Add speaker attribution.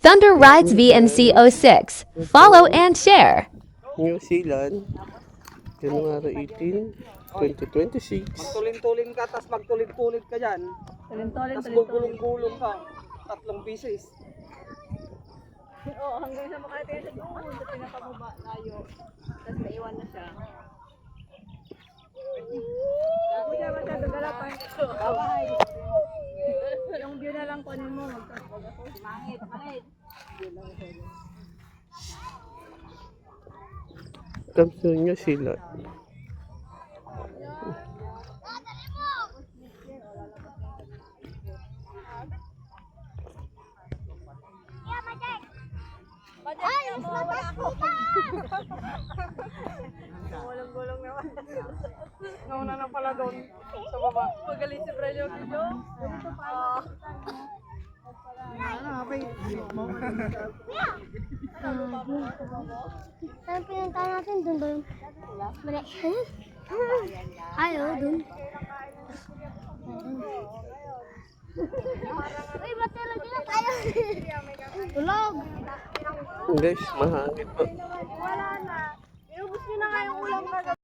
Speaker 1: Thunder Rides VNC06. Follow and share.
Speaker 2: New Zealand, January 18, 2026.
Speaker 3: Magtulin-tulin ka, tas magtulid-tulid ka dyan. Tas gugulong-gulong ka. 3 pieces.
Speaker 4: Oo, hanggang sa makarating sa doon, sa pinakababa, layo. Tapos naiwan na siya. Hindi siya masyado galapan. Babahay. Yung view na lang kunin mo. Mangit, mangit.
Speaker 2: Come to New Zealand.
Speaker 4: Ay, wala ako. Gulong-gulong naman.
Speaker 3: Nauna na pala doon sa baba.
Speaker 4: Magaling si Brelio Guido. Ganito pa.
Speaker 5: Saan pinunta natin? Doon ba yung... Mali. Ayaw, doon. Uy, ba't talaga lang tayo? Tulog!
Speaker 2: Guys, mahangin po.
Speaker 4: Wala na. Iubos nyo na nga yung ulam kagabi.